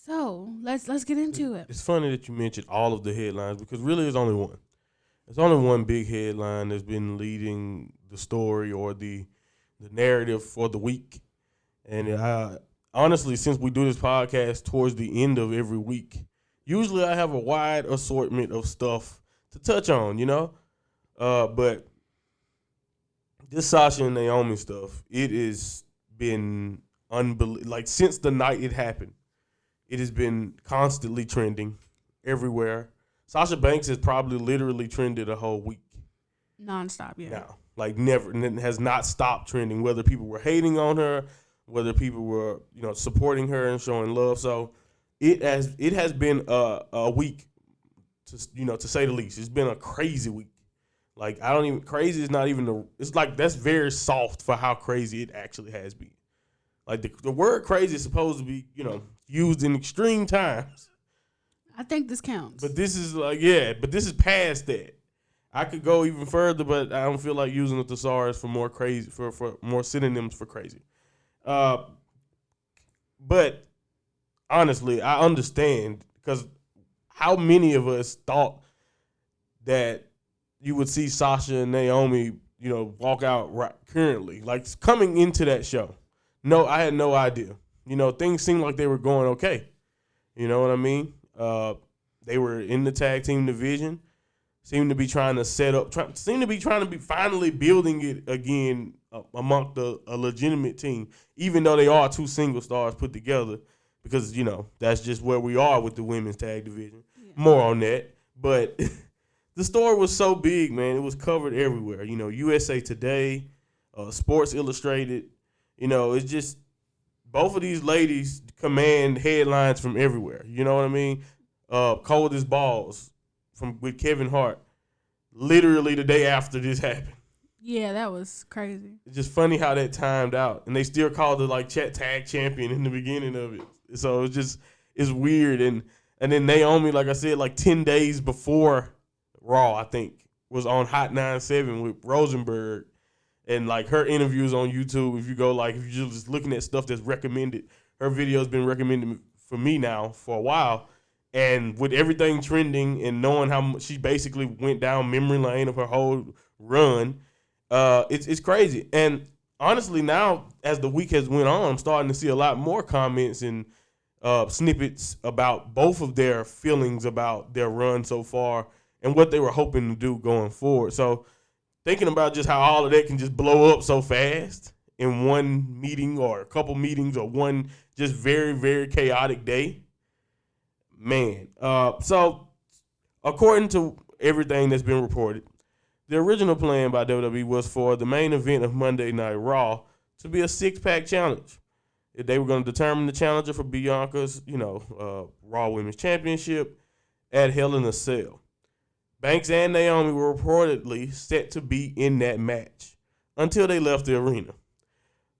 So let's get into it. It's funny that you mentioned all of the headlines because really it's only one. It's only one big headline that's been leading the story or the narrative for the week. And honestly, since we do this podcast towards the end of every week, usually I have a wide assortment of stuff to touch on, but this Sasha and Naomi stuff, it has been unbelievable. Like since the night it happened, it has been constantly trending everywhere. Sasha Banks has probably literally trended a whole week Nonstop, yeah. now. Like never, and it has not stopped trending. Whether people were hating on her, whether people were supporting her and showing love. So it has been a week to say the least. It's been a crazy week. Like crazy is not even it's like that's very soft for how crazy it actually has been. Like the word crazy is supposed to be used in extreme times. I think this counts. But this is but this is past that. I could go even further, but I don't feel like using the thesaurus for more crazy for more synonyms for crazy. But honestly, I understand because how many of us thought that you would see Sasha and Naomi, walk out right currently, like coming into that show. No, I had no idea. Things seemed like they were going okay. You know what I mean? They were in the tag team division. Seemed to be trying to set up. Seemed to be trying to be finally building it again amongst a legitimate team, even though they are two single stars put together. Because that's just where we are with the women's tag division. Yeah. More on that, but the story was so big, man. It was covered everywhere. USA Today, Sports Illustrated. It's just both of these ladies command headlines from everywhere. You know what I mean? Cold as balls with Kevin Hart, literally the day after this happened. Yeah, that was crazy. It's just funny how that timed out, and they still called it like tag champion in the beginning of it. So it's weird, and then Naomi, like I said, like 10 days before Raw, I think, was on Hot 97 with Rosenberg, and like her interviews on YouTube. If you're just looking at stuff that's recommended, her video's been recommended for me now for a while. And with everything trending and knowing how much she basically went down memory lane of her whole run, it's crazy. And honestly, now as the week has went on, I'm starting to see a lot more comments and snippets about both of their feelings about their run so far and what they were hoping to do going forward. So thinking about just how all of that can just blow up so fast in one meeting or a couple meetings or one just very, very chaotic day. Man, so according to everything that's been reported, the original plan by WWE was for the main event of Monday Night Raw to be a six-pack challenge. They were going to determine the challenger for Bianca's, Raw Women's Championship at Hell in a Cell. Banks and Naomi were reportedly set to be in that match until they left the arena.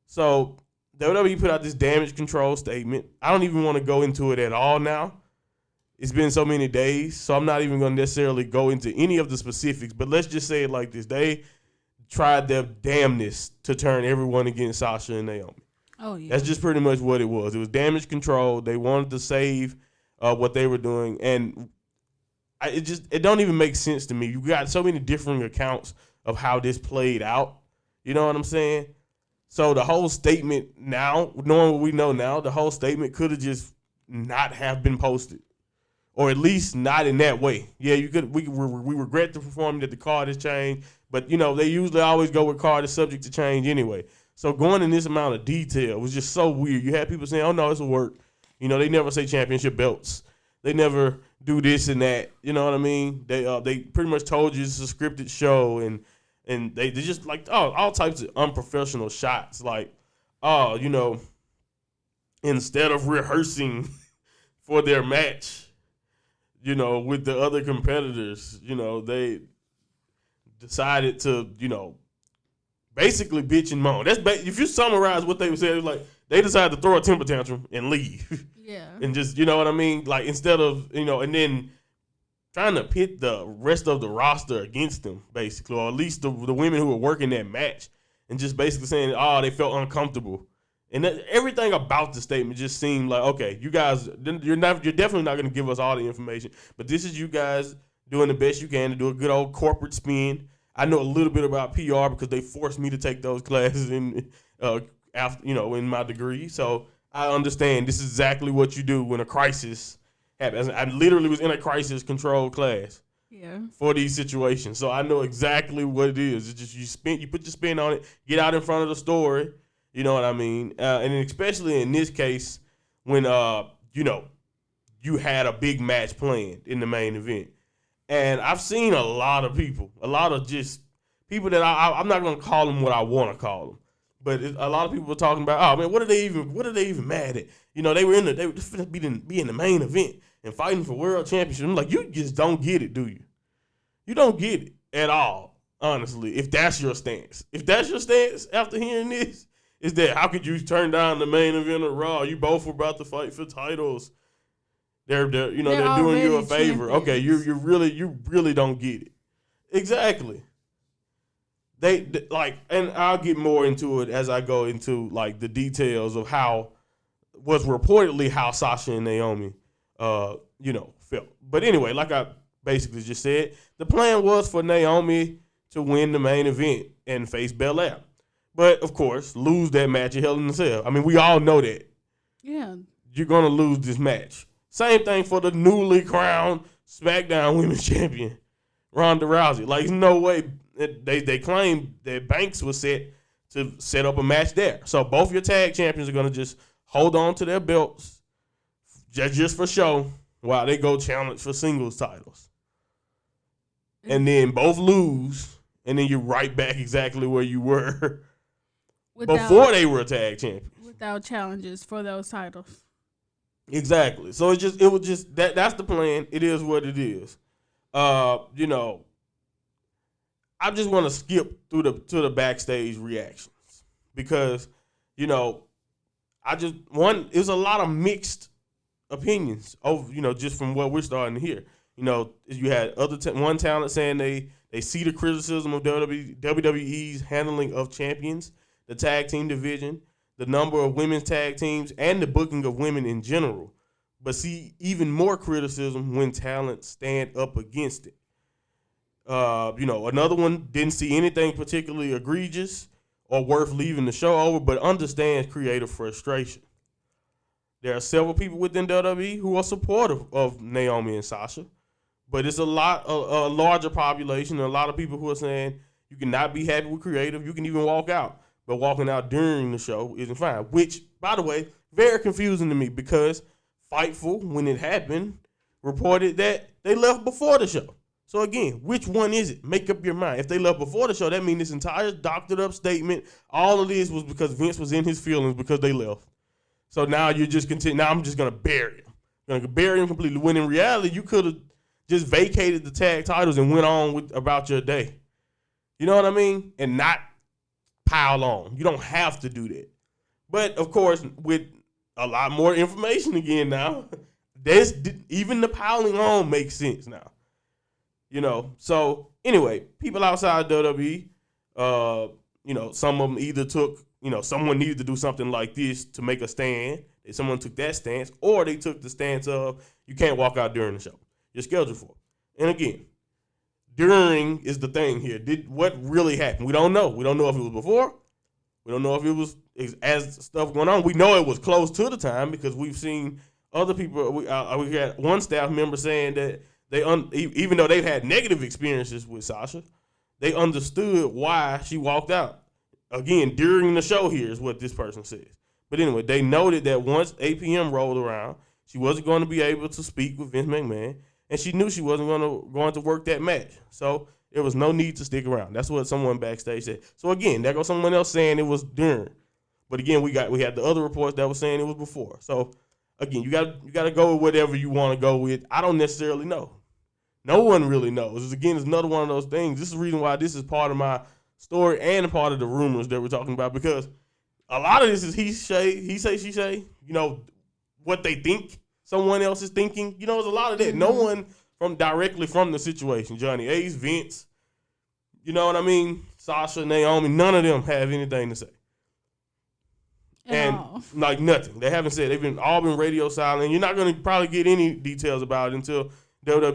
So WWE put out this damage control statement. I don't even want to go into it at all now. It's been so many days, so I'm not even going to necessarily go into any of the specifics, but let's just say it like this. They tried their damnedest to turn everyone against Sasha and Naomi. Oh, yeah. That's just pretty much what it was. It was damage control. They wanted to save what they were doing, and it don't even make sense to me. You got so many different accounts of how this played out. You know what I'm saying? So the whole statement now, knowing what we know now, the whole statement could have just not have been posted. Or at least not in that way. Yeah, we regret the performance that the card has changed, but they usually always go with card is subject to change anyway. So going in this amount of detail was just so weird. You had people saying, "Oh no, it's a work." They never say championship belts. They never do this and that. You know what I mean? They pretty much told you it's a scripted show, and they just like all types of unprofessional shots. Like, instead of rehearsing for their match, with the other competitors, they decided to, basically bitch and moan. If you summarize what they were saying, like they decided to throw a temper tantrum and leave. Yeah. And just, you know what I mean? Like instead of, and then trying to pit the rest of the roster against them, basically, or at least the women who were working that match, and just basically saying, they felt uncomfortable And everything about the statement just seemed like, okay, you guys, you're definitely not going to give us all the information, but this is you guys doing the best you can to do a good old corporate spin. I know a little bit about PR because they forced me to take those classes after in my degree, so I understand this is exactly what you do when a crisis happens. I literally was in a crisis control class. Yeah. For these situations, so I know exactly what it is. It's just you put your spin on it, get out in front of the story. You know what I mean? And especially in this case, when you had a big match planned in the main event, and I've seen a lot of people, just people that I'm not gonna call them what I want to call them, but a lot of people were talking about, oh man, what are they even mad at? They were just finna be in the main event and fighting for world championship. I'm like, you just don't get it, do you? You don't get it at all, honestly, if that's your stance. If that's your stance after hearing this, is that how could you turn down the main event of Raw? You both were about to fight for titles. They're doing you a favor. Champions. Okay, you really don't get it. Exactly. They and I'll get more into it as I go into like the details of how was reportedly how Sasha and Naomi felt. But anyway, like I basically just said, the plan was for Naomi to win the main event and face Belair. But, of course, lose that match at Hell in a Cell. I mean, we all know that. Yeah. You're going to lose this match. Same thing for the newly crowned SmackDown Women's Champion, Ronda Rousey. Like, no way. They claim that Banks was set to set up a match there. So both your tag champions are going to just hold on to their belts just for show while they go challenge for singles titles. And then both lose, and then you're right back exactly where you were before they were tag champions. Without challenges for those titles. Exactly. So it was just that's the plan. It is what it is. I just want to skip through to the backstage reactions because, it was a lot of mixed opinions over, just from what we're starting to hear. You had one talent saying they see the criticism of WWE's handling of champions, the tag team division, the number of women's tag teams, and the booking of women in general, but see even more criticism when talent stand up against it. Another one didn't see anything particularly egregious or worth leaving the show over, but understands creative frustration. There are several people within WWE who are supportive of Naomi and Sasha, but it's a larger population, and a lot of people who are saying you cannot be happy with creative. You can even walk out, but walking out during the show isn't fine. Which, by the way, very confusing to me because Fightful, when it happened, reported that they left before the show. So again, which one is it? Make up your mind. If they left before the show, that means this entire doctored up statement, all of this was because Vince was in his feelings because they left. So now you're just now I'm just gonna bury him. I'm gonna bury him completely. When in reality, you could have just vacated the tag titles and went on about your day. You know what I mean? And not pile on. You don't have to do that. But of course, with a lot more information again now, even the piling on makes sense now. So anyway, people outside WWE, some of them either took, someone needed to do something like this to make a stand. Someone took that stance, or they took the stance of you can't walk out during the show. You're scheduled for it. And again, during is the thing here. What really happened? We don't know. We don't know if it was before. We don't know if it was as stuff going on. We know it was close to the time because we've seen other people. We had one staff member saying that even though they've had negative experiences with Sasha, they understood why she walked out. Again, during the show here is what this person says. But anyway, they noted that once 8 p.m. rolled around, she wasn't going to be able to speak with Vince McMahon, and she knew she wasn't going to work that match. So there was no need to stick around. That's what someone backstage said. So again, there goes someone else saying it was during. But again, we had the other reports that were saying it was before. So again, you got to go with whatever you want to go with. I don't necessarily know. No one really knows. Again, it's another one of those things. This is the reason why this is part of my story and part of the rumors that we're talking about, because a lot of this is he say, she say, what they think someone else is thinking. There's a lot of that. No one directly from the situation. Johnny Ace, Vince, you know what I mean? Sasha, Naomi, none of them have anything to say. At And all. like nothing. They haven't said. They've been all been radio silent. You're not going to probably get any details about it until until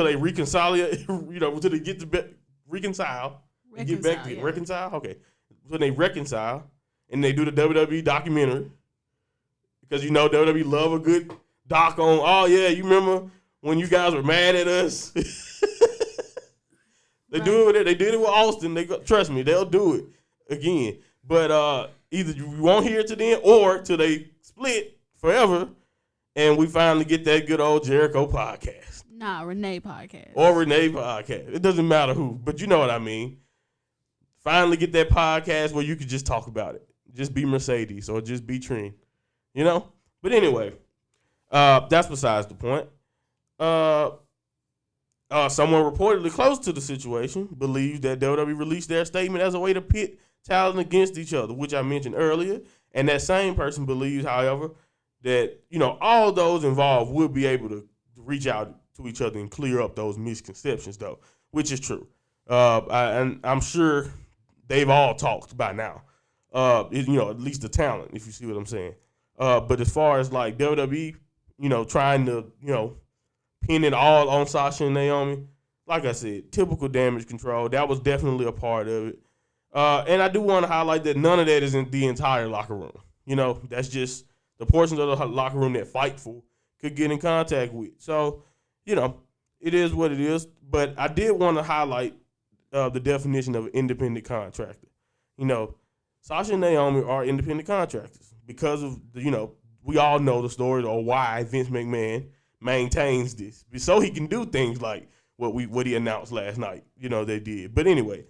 they reconcile. Until they get to reconcile and get back to reconcile. Okay, when they reconcile and they do the WWE documentary, because WWE love a good doc on. Oh yeah, you remember when you guys were mad at us? They do it. They did it with Austin. Trust me, they'll do it again. But either you won't hear it to then, or till they split forever, and we finally get that good old Jericho podcast. Nah, Renee podcast. Or Renee podcast. It doesn't matter who, but you know what I mean. Finally get that podcast where you could just talk about it. Just be Mercedes or just be Trent. But anyway, that's besides the point. Someone reportedly close to the situation believes that WWE released their statement as a way to pit talent against each other, which I mentioned earlier. And that same person believes, however, that all those involved would be able to reach out to each other and clear up those misconceptions, though, which is true. And I'm sure they've all talked by now. At least the talent, if you see what I'm saying. But as far as like WWE, trying to pin it all on Sasha and Naomi, like I said, typical damage control. That was definitely a part of it. And I do want to highlight that none of that is in the entire locker room. That's just the portions of the locker room that Fightful could get in contact with. So, it is what it is. But I did want to highlight the definition of an independent contractor. Sasha and Naomi are independent contractors because of, we all know the story or why Vince McMahon maintains this. So he can do things like what he announced last night. They did. But anyway,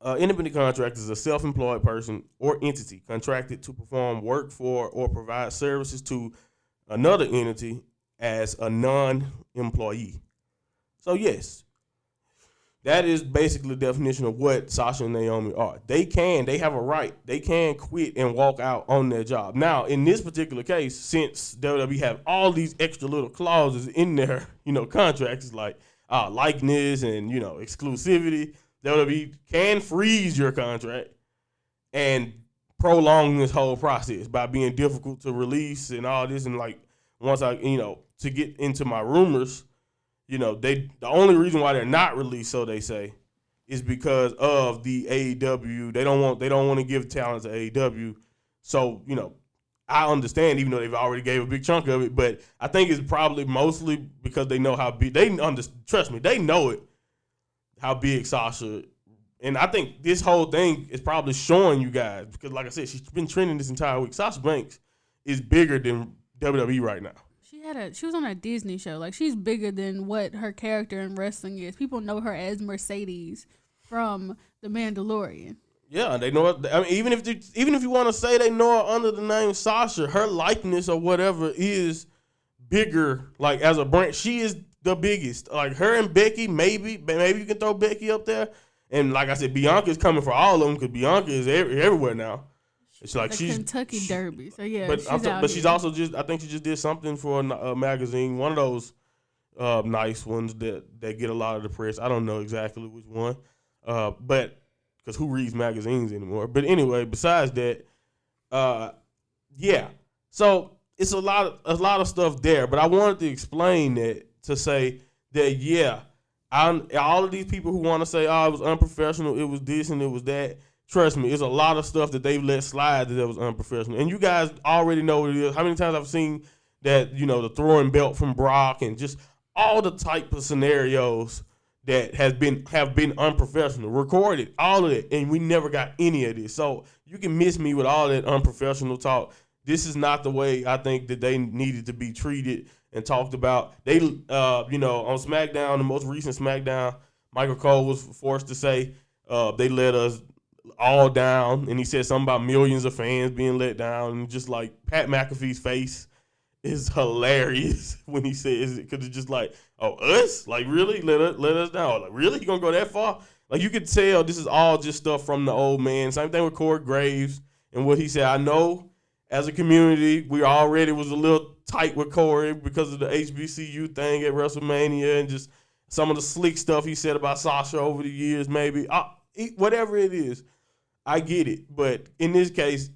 independent contractor is a self-employed person or entity contracted to perform work for or provide services to another entity as a non-employee. So yes, that is basically the definition of what Sasha and Naomi are. They have a right. They can quit and walk out on their job. Now, in this particular case, since WWE have all these extra little clauses in their, contracts like likeness and, exclusivity, WWE can freeze your contract and prolong this whole process by being difficult to release and all this. And like, once I, to get into my rumors, the only reason why they're not released, so they say, is because of the AEW. They don't want to give talent to AEW. So, I understand, even though they've already gave a big chunk of it, but I think it's probably mostly because they know how big trust me, they know it, how big Sasha. And I think this whole thing is probably showing you guys, because like I said, she's been trending this entire week. Sasha Banks is bigger than WWE right now. She was on a Disney show. Like, she's bigger than what her character in wrestling is. People know her as Mercedes from The Mandalorian. Yeah, they know it. I mean, even if you want to say they know her under the name Sasha, her likeness or whatever is bigger. Like, as a brand, she is the biggest. Like, her and Becky, maybe you can throw Becky up there. And like I said, Bianca is coming for all of them because Bianca is everywhere now. It's like she's Kentucky Derby. So yeah, she's also I think she just did something for a magazine, one of those nice ones that get a lot of the press. I don't know exactly which one, but because who reads magazines anymore? But anyway, besides that, yeah. So it's a lot of stuff there. But I wanted to explain that to say that all of these people who want to say, oh, it was unprofessional, it was this and it was that. Trust me, it's a lot of stuff that they've let slide that was unprofessional. And you guys already know what it is. How many times I've seen that, the throwing belt from Brock and just all the type of scenarios that have been unprofessional, recorded, all of it, and we never got any of this. So you can miss me with all that unprofessional talk. This is not the way I think that they needed to be treated and talked about. They, on SmackDown, the most recent SmackDown, Michael Cole was forced to say they let us all down, and he said something about millions of fans being let down, and just like Pat McAfee's face is hilarious when he says it, because it's just like, oh, us? Like, really? Let us down? Like, really? You gonna go that far? Like, you could tell this is all just stuff from the old man. Same thing with Corey Graves and what he said. I know as a community, we already was a little tight with Corey because of the HBCU thing at WrestleMania and just some of the slick stuff he said about Sasha over the years, maybe. Whatever it is, I get it, but in this case,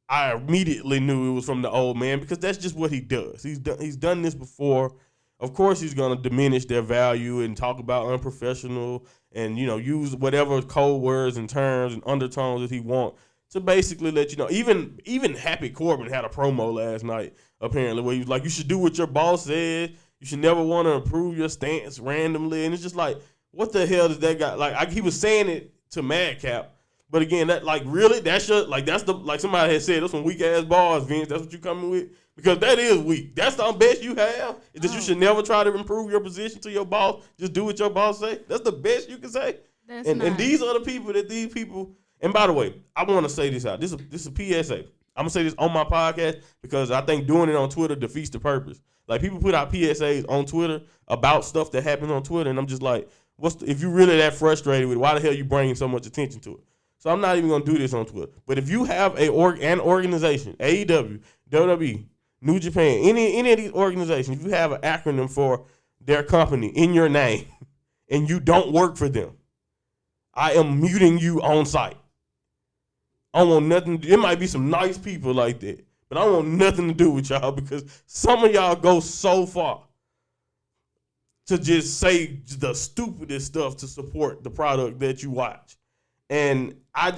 I immediately knew it was from the old man because that's just what he does. He's done this before. Of course, he's gonna diminish their value and talk about unprofessional and use whatever code words and terms and undertones that he wants to basically let you know. Even Happy Corbin had a promo last night apparently where he was like, "You should do what your boss said. You should never want to improve your stance randomly." And it's just like, what the hell does that guy like? He was saying it to Madcap. But again, that really that's somebody had said, those some weak ass bars, Vince. That's what you coming with? Because that is weak. That's the best you have. Is that you should never try to improve your position to your boss. Just do what your boss say. That's the best you can say. And these are the people that these people. And by the way, I want to say this out. This is a PSA. I'm gonna say this on my podcast because I think doing it on Twitter defeats the purpose. Like people put out PSAs on Twitter about stuff that happens on Twitter, and I'm just like, if you really that frustrated with it, why the hell you bringing so much attention to it? So I'm not even going to do this on Twitter. But if you have an organization, AEW, WWE, New Japan, any of these organizations, if you have an acronym for their company in your name and you don't work for them, I am muting you on site. I don't want nothing. It might be some nice people like that, but I don't want nothing to do with y'all because some of y'all go so far to just say the stupidest stuff to support the product that you watch. And I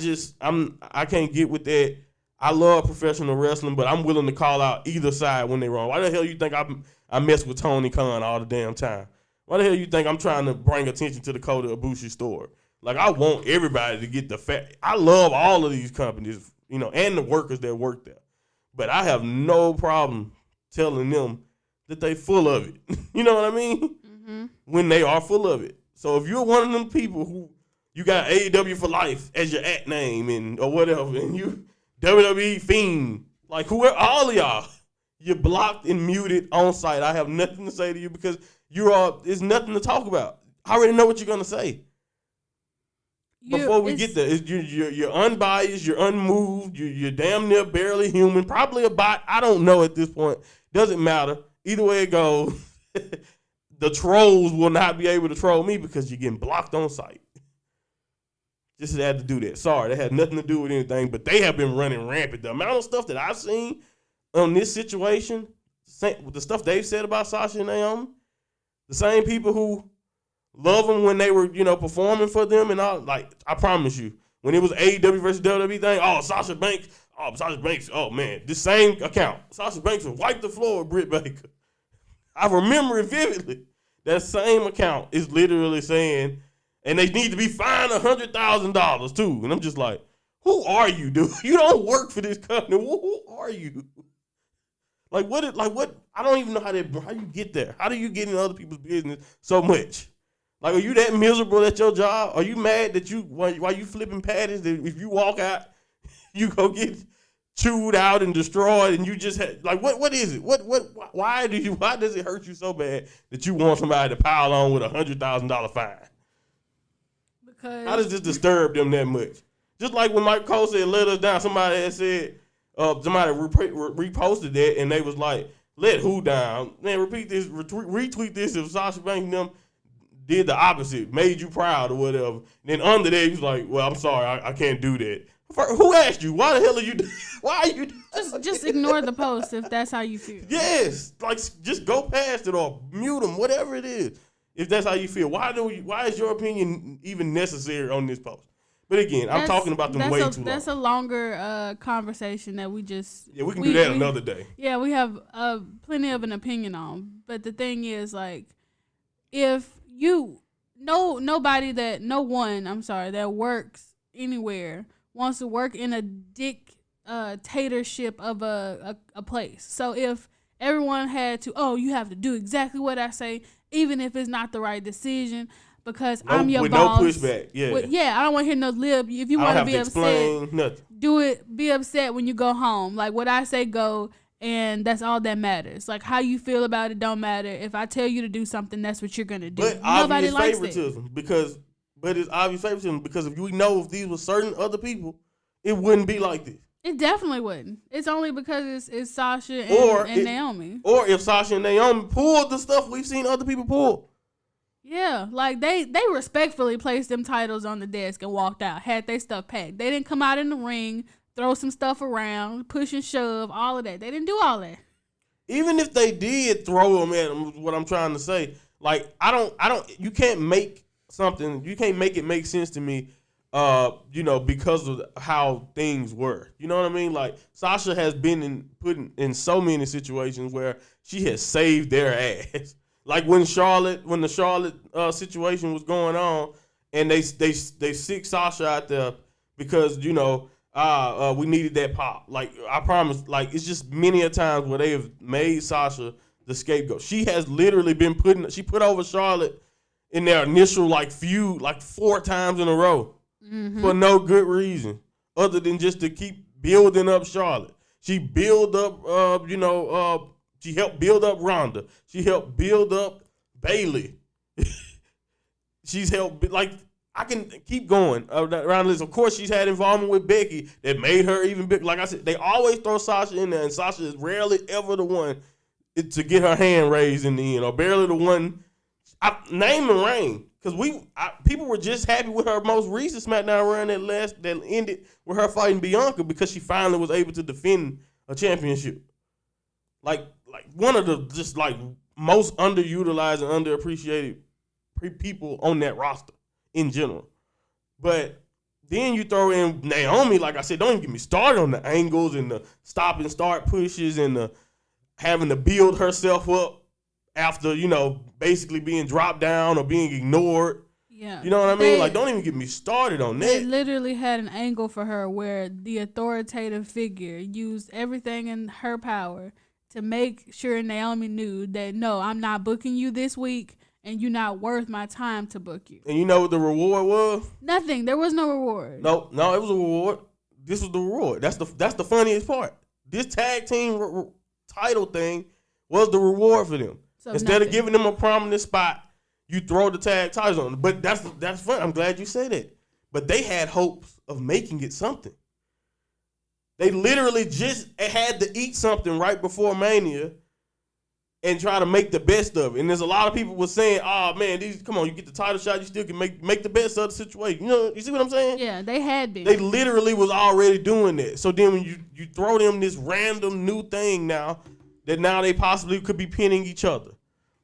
can't get with that. I love professional wrestling, but I'm willing to call out either side when they're wrong. Why the hell you think I mess with Tony Khan all the damn time? Why the hell you think I'm trying to bring attention to the Kota Ibushi story? Like, I want everybody to get the fact. I love all of these companies, and the workers that work there. But I have no problem telling them that they full of it. You know what I mean? Mm-hmm. When they are full of it. So if you're one of them people who you got AEW for life as your at name or whatever, and you WWE fiend, like whoever, all of y'all, you're blocked and muted on site. I have nothing to say to you because there's nothing to talk about. I already know what you're gonna say. Before we get there, you're unbiased, you're unmoved, you're damn near barely human, probably a bot. I don't know at this point. Doesn't matter. Either way it goes, the trolls will not be able to troll me because you're getting blocked on site. Just had to do that. Sorry, that had nothing to do with anything, but they have been running rampant. The amount of stuff that I've seen on this situation, the stuff they've said about Sasha and Naomi, the same people who love them when they were, performing for them and all, like, I promise you, when it was AEW versus WWE thing, Sasha Banks, oh man, this same account, Sasha Banks would wipe the floor with Britt Baker. I remember it vividly. That same account is literally saying, and they need to be fined $100,000 too. And I'm just like, who are you, dude? You don't work for this company. Who are you? Like what? I don't even know how you get there. How do you get in other people's business so much? Like, are you that miserable at your job? Are you mad that while you flipping patties, that if you walk out, you go get chewed out and destroyed, and you just what is it? Why does it hurt you so bad that you want somebody to pile on with $100,000 fine? Because how does this disturb them that much? Just like when Mike Cole said, "Let us down," somebody had said, somebody reposted that, and they was like, "Let who down?" Man, repeat this, retweet this if Sasha Banks and them did the opposite, made you proud or whatever. And then under there, he was like, "Well, I'm sorry, I can't do that." Who asked you? Why the hell are you? Why are you? Just ignore the post if that's how you feel. Yes, like just go past it or mute them, whatever it is. If that's how you feel, why is your opinion even necessary on this post? But again, I'm talking about them way too long. That's a longer conversation that we just... Yeah, we can do that another day. Yeah, we have plenty of an opinion on. But the thing is, like, if no one that works anywhere wants to work in a dictatorship of a place. So if everyone had to, you have to do exactly what I say, even if it's not the right decision, because I'm your boss. With no pushback. Yeah. I don't want to hear no lib. If you want to be upset, do it. Be upset when you go home. Like what I say, go, and that's all that matters. Like how you feel about it don't matter. If I tell you to do something, that's what you're gonna do. But nobody likes favoritism it. But it's obvious favoritism because if these were certain other people, it wouldn't be like this. It definitely wouldn't. It's only because it's Sasha and Naomi. Or if Sasha and Naomi pulled the stuff we've seen other people pull. Yeah, like they respectfully placed them titles on the desk and walked out. Had they stuff packed. They didn't come out in the ring, throw some stuff around, push and shove, all of that. They didn't do all that. Even if they did throw them at them, what I'm trying to say, like you can't make it make sense to me, because of how things were. You know what I mean? Like Sasha has been put in so many situations where she has saved their ass. Like when the Charlotte situation was going on, and they sick Sasha out there because we needed that pop. Like I promise, like it's just many a times where they have made Sasha the scapegoat. She has literally been she put over Charlotte in their initial feud 4 times in a row for no good reason other than just to keep building up Charlotte. She built up, she helped build up Ronda. She helped build up Bayley. She's helped, I can keep going around this. Of course, she's had involvement with Becky that made her even big. Like I said, they always throw Sasha in there, and Sasha is rarely ever the one to get her hand raised in the end, or barely the one. Name and reign, because people were just happy with her most recent SmackDown run that ended with her fighting Bianca because she finally was able to defend a championship. Like one of the just most underutilized and underappreciated people on that roster in general. But then you throw in Naomi, like I said, don't even get me started on the angles and the stop and start pushes and the having to build herself up after, basically being dropped down or being ignored. Yeah. You know what I mean? Don't even get me started on that. They literally had an angle for her where the authoritative figure used everything in her power to make sure Naomi knew that, no, I'm not booking you this week and you're not worth my time to book you. And you know what the reward was? Nothing. There was no reward. No, it was a reward. This was the reward. That's the funniest part. This tag team title thing was the reward for them. So instead of giving them a prominent spot, you throw the tag titles on them. But that's fun. I'm glad you said that. But they had hopes of making it something. They literally just had to eat something right before Mania and try to make the best of it. And there's a lot of people were saying, "Oh man, come on, you get the title shot, you still can make the best of the situation." You see what I'm saying? Yeah, they had been. They literally was already doing that. So then when you throw them this random new thing now they possibly could be pinning each other,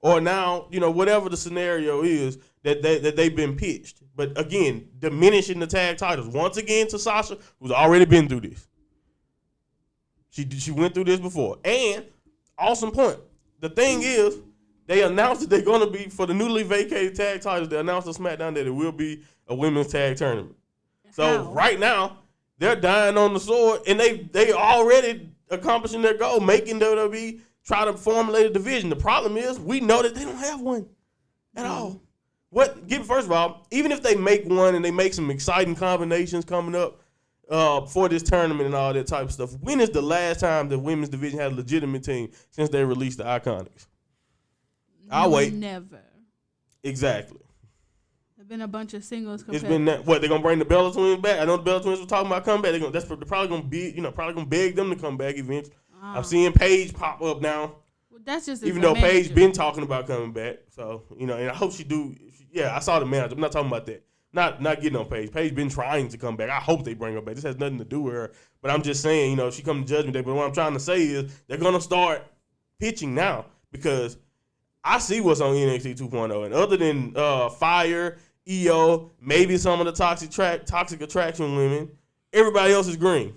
or now whatever the scenario is that they've been pitched. But again, diminishing the tag titles once again to Sasha, who's already been through this. She went through this before. And awesome point. The thing is, they announced that they're going to be, for the newly vacated tag titles, they announced on SmackDown that it will be a women's tag tournament. So right now, they're dying on the sword, and they already accomplishing their goal, making WWE try to formulate a division. The problem is, we know that they don't have one at all. First of all, even if they make one and they make some exciting combinations coming up, for this tournament and all that type of stuff. When is the last time the women's division had a legitimate team since they released the Iconics? I'll wait. Never. Exactly. There've been a bunch of singles competitors. It's been that. What, they're gonna bring the Bella Twins back? I know the Bella Twins were talking about coming back. They're probably gonna be, probably gonna beg them to come back eventually. I'm seeing Paige pop up now. Well, that's just even though Paige been talking about coming back. So and I hope she do. Yeah, I saw the manager. I'm not talking about that. Not getting on Paige. Paige been trying to come back. I hope they bring her back. This has nothing to do with her. But I'm just saying, if she come to Judgment Day. But what I'm trying to say is they're going to start pitching now because I see what's on NXT 2.0. And other than Fire, EO, maybe some of the toxic attraction women, everybody else is green.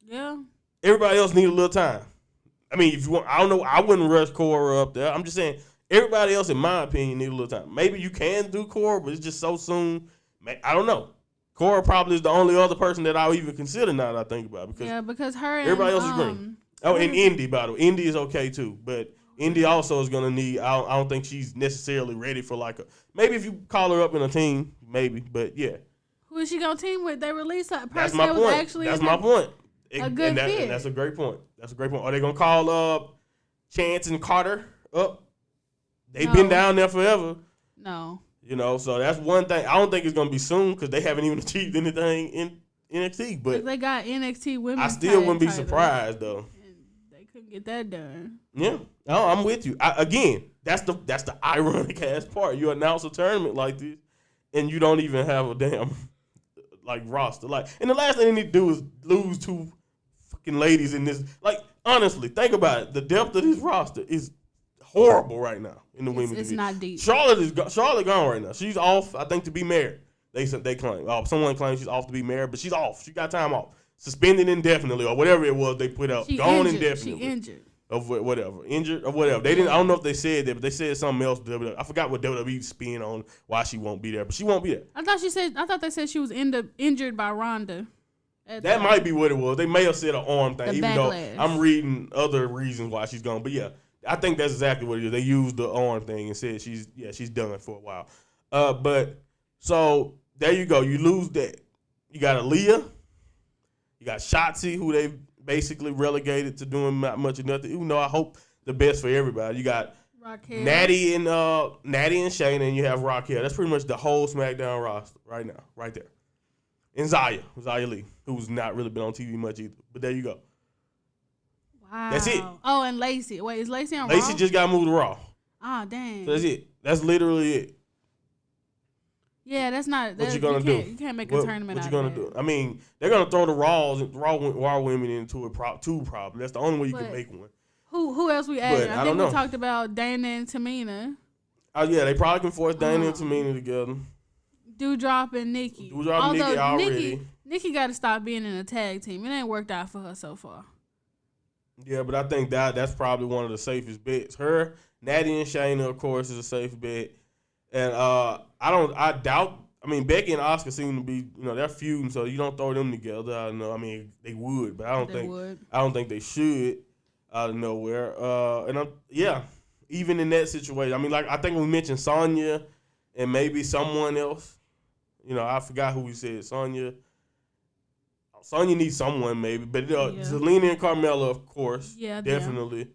Yeah. Everybody else need a little time. I mean, if you want, I don't know. I wouldn't rush Cora up there. I'm just saying. Everybody else, in my opinion, need a little time. Maybe you can do Cora, but it's just so soon. I don't know. Cora probably is the only other person that I'll even consider now that I think about it. Because her and everybody else is green. Oh, and Indy, by the way. Indy is okay, too. But Indy also is going to need, I don't think she's necessarily ready for maybe if you call her up in a team, maybe. But, yeah. Who is she going to team with? They released her. That's my point. That's my point. A good fit. And that's a great point. Are they going to call up Chance and Carter up? They've been down there forever. No. So that's one thing. I don't think it's going to be soon because they haven't even achieved anything in NXT. But they got NXT women. I still wouldn't be surprised, though. They couldn't get that done. Yeah, I'm with you. Again, that's the ironic ass part. You announce a tournament like this, and you don't even have a damn like roster. Like, and the last thing they need to do is lose 2 fucking ladies in this. Like, honestly, think about it. The depth of this roster is horrible right now in the women's division. It's not deep. Charlotte gone right now. She's off, I think, to be married. They claim. Someone claims she's off to be married, but she's off. She got time off. Suspended indefinitely or whatever it was they put out. Gone indefinitely. She injured. Of whatever. Injured or whatever. They didn't. I don't know if they said that, but they said something else. I forgot what WWE spin on why she won't be there, but she won't be there. I thought they said she was injured by Ronda. That might be what it was. They may have said an arm thing, even backlash. though I'm reading other reasons why she's gone. But yeah, I think that's exactly what it is. They used the arm thing and said she's done for a while. But so there you go. You lose that. You got Aaliyah. You got Shotzi, who they basically relegated to doing not much of nothing. Even though I hope the best for everybody. You got Raquel. Natty and Shayna, and you have Raquel. That's pretty much the whole SmackDown roster right now, right there. And Zaya Lee, who's not really been on TV much either. But there you go. Wow. That's it. Oh, and Lacey. Wait, is Lacey on Raw? Lacey just got moved to Raw. Ah, dang. So that's it. That's literally it. Yeah, that's not. What you gonna do? You can't make a tournament out of that. What you gonna do? I mean, they're gonna throw the Raw women into it too. Probably that's the only way you can make one. Who else we added? I think we talked about Dana and Tamina. Oh yeah, they probably can force Dana and Tamina together. Doudrop and Nikki. Nikki got to stop being in a tag team. It ain't worked out for her so far. Yeah, but I think that's probably one of the safest bets. Her, Natty and Shayna, of course, is a safe bet. And I doubt. I mean, Becky and Asuka seem to be, they're feuding, so you don't throw them together. I know. I mean, they would, but I don't think they should out of nowhere. Even in that situation, I mean, like I think we mentioned Sonya and maybe someone else. I forgot who we said. Sonya needs someone maybe, but Zelina and Carmella, of course, definitely.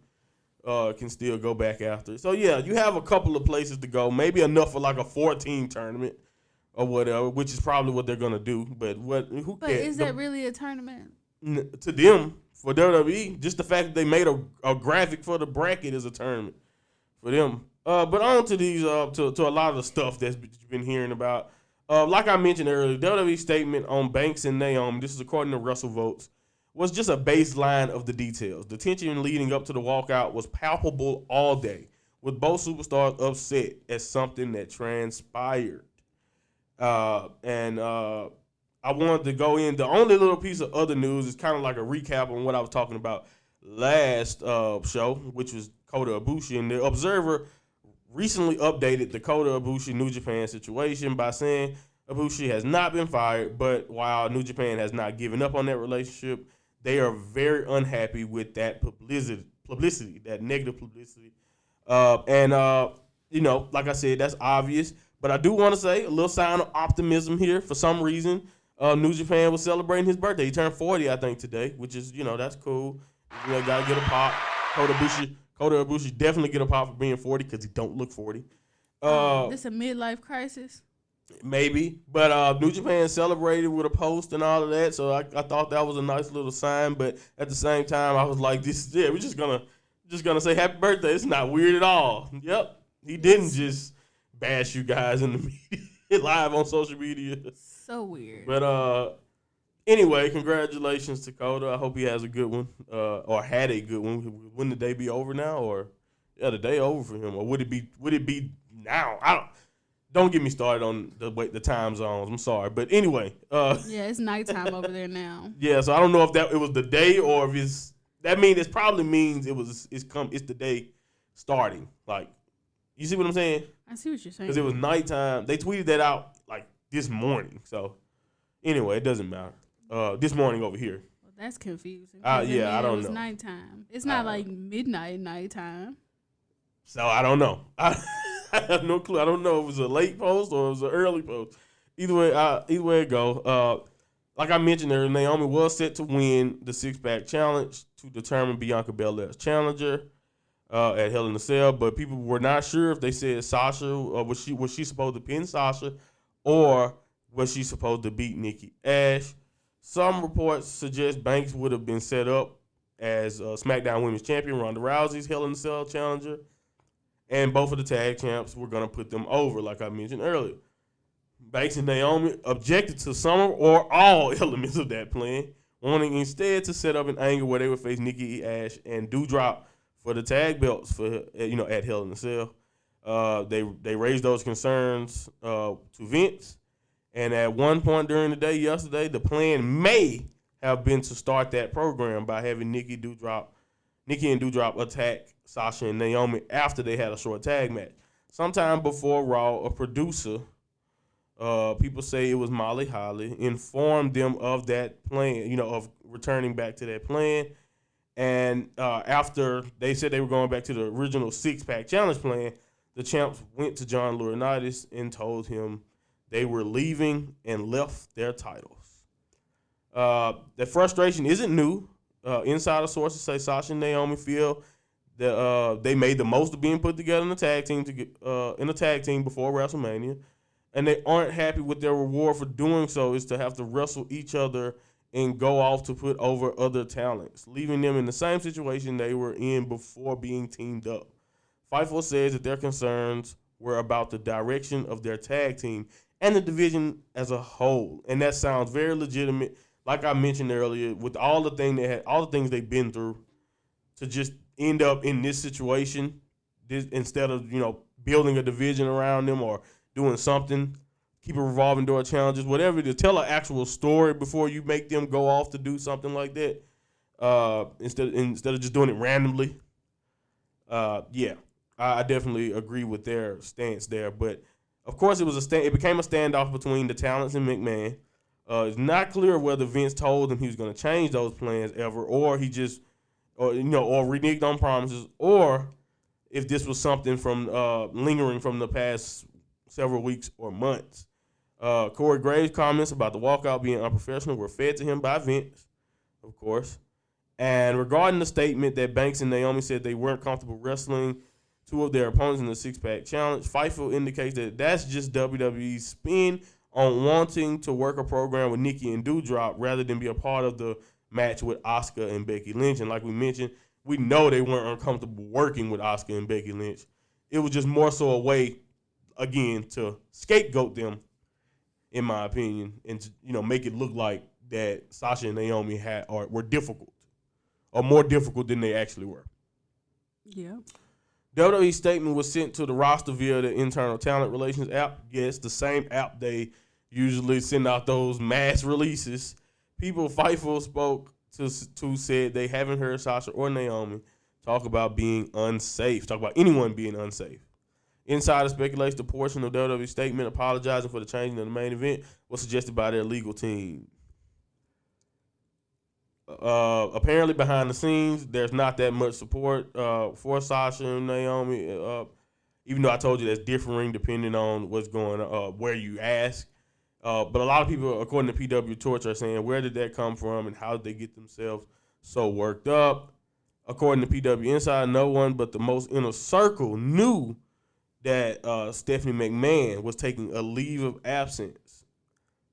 Can still go back after. So, yeah, you have a couple of places to go. Maybe enough for like a 14 tournament or whatever, which is probably what they're going to do. But who cares? But is that really a tournament? To them, for WWE, just the fact that they made a graphic for the bracket is a tournament for them. But on to these, to a lot of the stuff that you've been hearing about. Like I mentioned earlier, WWE statement on Banks and Naomi, this is according to Russell Votes, was just a baseline of the details. The tension leading up to the walkout was palpable all day, with both superstars upset at something that transpired. I wanted to go in. The only little piece of other news is kind of like a recap on what I was talking about last show, which was Kota Ibushi. And the Observer recently updated the Kota Ibushi New Japan situation by saying Ibushi has not been fired, but while New Japan has not given up on that relationship, they are very unhappy with that publicity, that negative publicity. Like I said, that's obvious. But I do want to say a little sign of optimism here. For some reason, New Japan was celebrating his birthday. He turned 40, I think, today, which is, that's cool. Got to get a pop. Kota Ibushi definitely get a pop for being 40 because he don't look 40. This a midlife crisis? Maybe, but New Japan celebrated with a post and all of that, so I thought that was a nice little sign. But at the same time, I was like, we're just gonna say happy birthday. It's not weird at all. Yep, he didn't just bash you guys in the media live on social media. So weird. But anyway, congratulations to Kota. I hope he has a good one, or had a good one. Wouldn't the day be over now, or the day over for him, or would it be now? Don't get me started on the time zones. I'm sorry, but anyway. It's nighttime over there now. Yeah, so I don't know if it was the day or if it probably means it's the day starting. Like, you see what I'm saying? I see what you're saying. Because it was nighttime. They tweeted that out like this morning. So anyway, it doesn't matter. This morning over here. Well, that's confusing. I don't know. It was nighttime. It's not like midnight nighttime. So I don't know. I have no clue. I don't know if it was a late post or it was an early post. Either way it go. Like I mentioned earlier, Naomi was set to win the six-pack challenge to determine Bianca Belair's challenger at Hell in a Cell, but people were not sure if they said Sasha or was she supposed to pin Sasha or was she supposed to beat Nikki Ash. Some reports suggest Banks would have been set up as SmackDown Women's Champion. Ronda Rousey's Hell in a Cell challenger. And both of the tag champs were going to put them over, like I mentioned earlier. Banks and Naomi objected to some or all elements of that plan, wanting instead to set up an angle where they would face Nikki Ash and Doudrop for the tag belts for at Hell in a Cell. They raised those concerns to Vince, and at one point during the day yesterday, the plan may have been to start that program by having Nikki and Doudrop attack Sasha and Naomi after they had a short tag match. Sometime before Raw, a producer, people say it was Molly Holly, informed them of that plan, of returning back to that plan. And after they said they were going back to the original six-pack challenge plan, the champs went to John Laurinaitis and told him they were leaving and left their titles. The frustration isn't new. Insider sources say Sasha and Naomi feel that they made the most of being put together in a tag team before WrestleMania, and they aren't happy with their reward for doing so is to have to wrestle each other and go off to put over other talents, leaving them in the same situation they were in before being teamed up. Fightful says that their concerns were about the direction of their tag team and the division as a whole, and that sounds very legitimate. Like I mentioned earlier, with all the things they've been through, to just end up in this situation, instead of building a division around them or doing something, keep a revolving door of challenges, whatever, to tell an actual story before you make them go off to do something like that, instead of just doing it randomly. I definitely agree with their stance there. But of course, it became a standoff between the talents and McMahon. It's not clear whether Vince told him he was going to change those plans ever, or he just, or reneged on promises, or if this was something from lingering from the past several weeks or months. Corey Graves' comments about the walkout being unprofessional were fed to him by Vince, of course. And regarding the statement that Banks and Naomi said they weren't comfortable wrestling two of their opponents in the six-pack challenge, Fightful indicates that that's just WWE's spin on wanting to work a program with Nikki and Doudrop rather than be a part of the match with Asuka and Becky Lynch. And like we mentioned, we know they weren't uncomfortable working with Asuka and Becky Lynch. It was just more so a way, again, to scapegoat them, in my opinion, and to, make it look like that Sasha and Naomi were difficult, or more difficult than they actually were. Yeah. WWE's statement was sent to the roster via the internal talent relations app. Yes, the same app they usually send out those mass releases. People Fightful spoke to said they haven't heard Sasha or Naomi talk about being unsafe, talk about anyone being unsafe. Insider speculates the portion of WWE's statement apologizing for the changing of the main event was suggested by their legal team. Apparently, behind the scenes, there's not that much support for Sasha and Naomi, even though I told you that's differing depending on what's going on, where you ask. But a lot of people, according to PW Torch, are saying, where did that come from and how did they get themselves so worked up? According to PW Inside, no one but the most inner circle knew that Stephanie McMahon was taking a leave of absence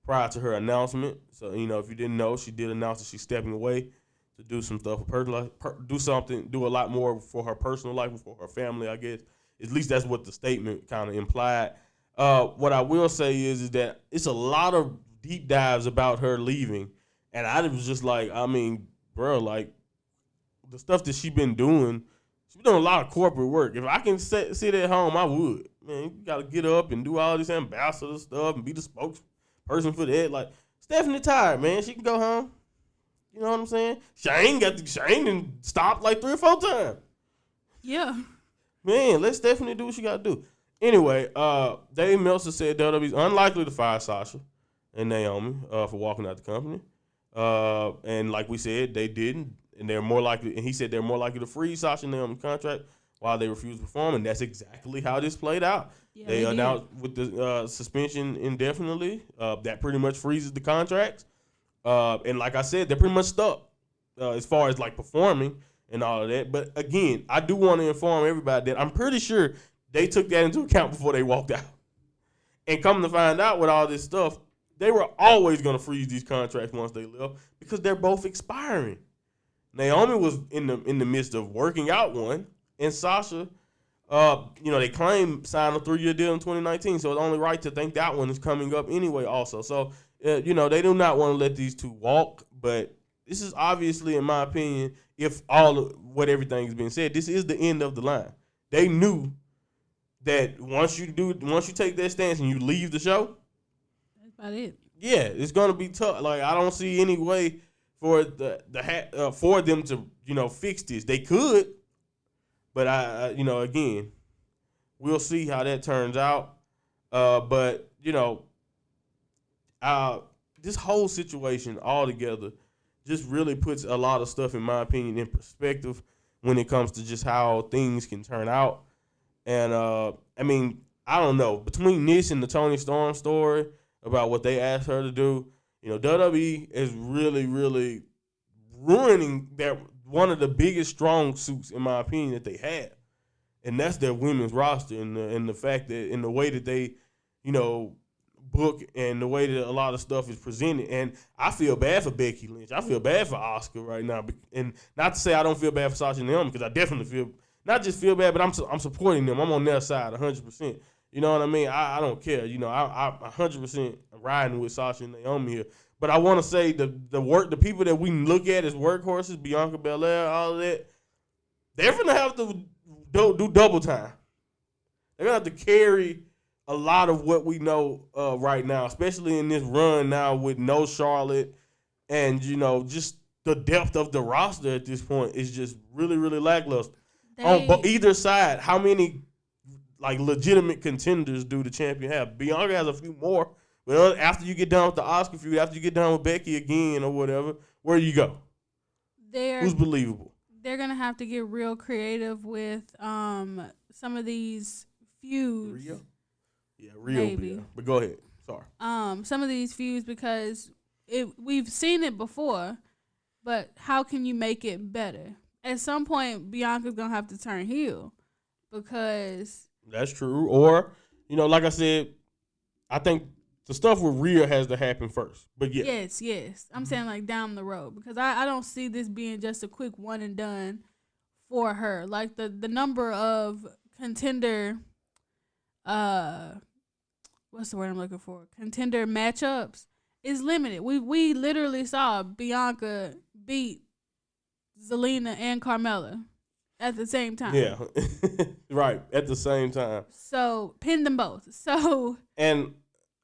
prior to her announcement. So, if you didn't know, she did announce that she's stepping away to do some stuff for personal life, do a lot more for her personal life and for her family, I guess. At least that's what the statement kind of implied. What I will say is that it's a lot of deep dives about her leaving. And I was just like, the stuff that she's been doing a lot of corporate work. If I can sit at home, I would. Man, you got to get up and do all this ambassador stuff and be the spokesperson for that. Like, Stephanie tired, man. She can go home. You know what I'm saying? Shane and stopped like 3 or 4 times. Yeah. Man, let Stephanie do what she got to do. Anyway, Dave Meltzer said WWE's unlikely to fire Sasha and Naomi for walking out the company. And like we said, they didn't. And they're more likely, and he said they're more likely to freeze Sasha and Naomi's contract while they refuse to perform, and that's exactly how this played out. Yeah, they announced with the suspension indefinitely. That pretty much freezes the contracts. And like I said, they're pretty much stuck as far as like performing and all of that. But again, I do want to inform everybody that I'm pretty sure they took that into account before they walked out. And come to find out with all this stuff, they were always going to freeze these contracts once they left because they're both expiring. Naomi was in the midst of working out one, and Sasha, they claim signed a 3-year deal in 2019, so it's only right to think that one is coming up anyway also. So, they do not want to let these two walk, but this is obviously, in my opinion, if what everything is being said, this is the end of the line. They knew that once you take that stance and you leave the show, that's about it. Yeah, it's gonna be tough. Like, I don't see any way for for them to fix this. They could, but I again, we'll see how that turns out. But this whole situation altogether just really puts a lot of stuff, in my opinion, in perspective when it comes to just how things can turn out. And I don't know, between this and the Toni Storm story about what they asked her to do, WWE is really, really ruining one of the biggest strong suits, in my opinion, that they had, and that's their women's roster, and the fact that in the way that they, book and the way that a lot of stuff is presented. And I feel bad for Becky Lynch. I feel bad for Asuka right now, and not to say I don't feel bad for Sasha and Naomi, because I definitely feel not just feel bad, but I'm supporting them. I'm on their side 100%. You know what I mean? I don't care. I 100% riding with Sasha and Naomi here. But I want to say the people that we look at as workhorses, Bianca Belair, all of that, they're going to have to do double time. They're going to have to carry a lot of what we know right now, especially in this run now with no Charlotte, and just the depth of the roster at this point is just really, really lackluster. On either side, how many legitimate contenders do the champion have? Bianca has a few more, but after you get done with the Asuka feud, after you get done with Becky again or whatever, where do you go? Who's believable? They're gonna have to get real creative with some of these feuds. Real. Maybe. But go ahead. Sorry. Some of these feuds, because we've seen it before, but how can you make it better? At some point, Bianca's gonna have to turn heel, because that's true. Or, like I said, I think the stuff with Rhea has to happen first. But yeah. Yes. I'm saying down the road, because I don't see this being just a quick one and done for her. Like the number of contender, what's the word I'm looking for? Contender matchups is limited. We literally saw Bianca beat Zelina and Carmella at the same time. Yeah, right, at the same time. So, pin them both. So, and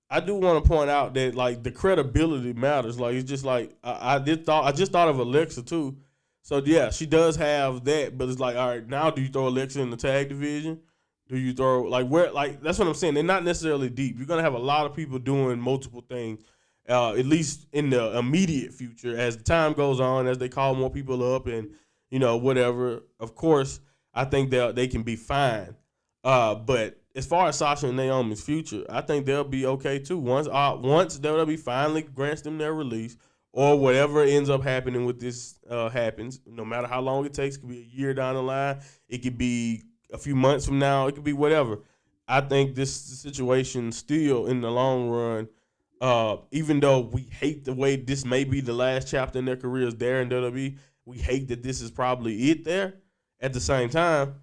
I do want to point out that the credibility matters. It's just I just thought of Alexa too. So yeah, she does have that, but it's all right, now do you throw Alexa in the tag division? Do you throw where that's what I'm saying. They're not necessarily deep. You're gonna have a lot of people doing multiple things. At least in the immediate future, as time goes on, as they call more people up and, whatever, of course, I think they can be fine. But as far as Sasha and Naomi's future, I think they'll be okay too. Once WWE finally grants them their release, or whatever ends up happening with this happens, no matter how long it takes, it could be a year down the line, it could be a few months from now, it could be whatever. I think this situation still, in the long run, even though we hate the way this may be the last chapter in their careers there in WWE, we hate that this is probably it there. At the same time,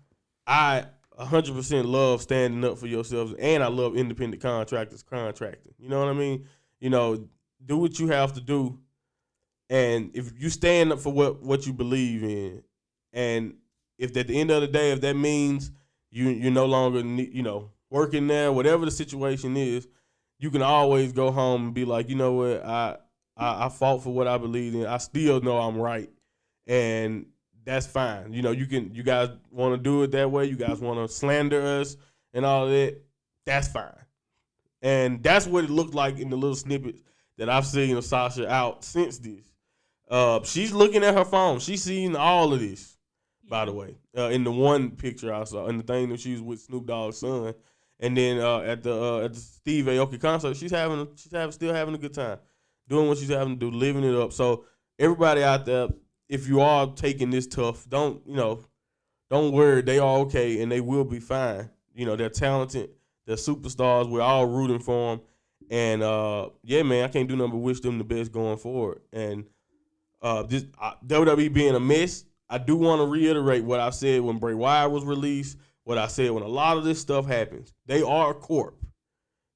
I 100% love standing up for yourselves, and I love independent contractors contracting. You know what I mean? Do what you have to do, and if you stand up for what you believe in, and if at the end of the day, if that means you're no longer working there, whatever the situation is, you can always go home and be like, you know what, I fought for what I believed in. I still know I'm right, and that's fine. You guys want to do it that way. You guys want to slander us and all that. That's fine. And that's what it looked like in the little snippets that I've seen of Sasha out since this. She's looking at her phone. She's seeing all of this, by the way, in the one picture I saw, in the thing that she was with Snoop Dogg's son. And then at the Steve Aoki concert, she's still having a good time, doing what she's having to do, living it up. So everybody out there, if you are taking this tough, don't worry, they are okay and they will be fine. They're talented, they're superstars. We're all rooting for them, and yeah, man, I can't do nothing but wish them the best going forward. And WWE being a mess. I do want to reiterate what I said when Bray Wyatt was released, what I said when a lot of this stuff happens. They are a corp.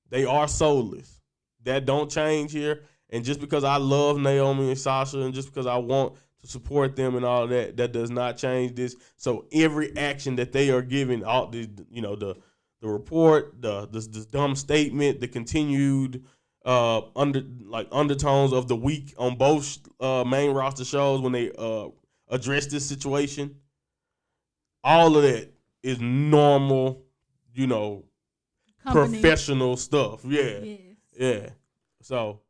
They are soulless. That don't change here. And just because I love Naomi and Sasha and just because I want to support them and all that, that does not change this. So every action that they are giving, all the report, this dumb statement, the continued undertones of the week on both main roster shows when they address this situation, all of that is normal, Company. Professional stuff. Yeah. Yes. Yeah. So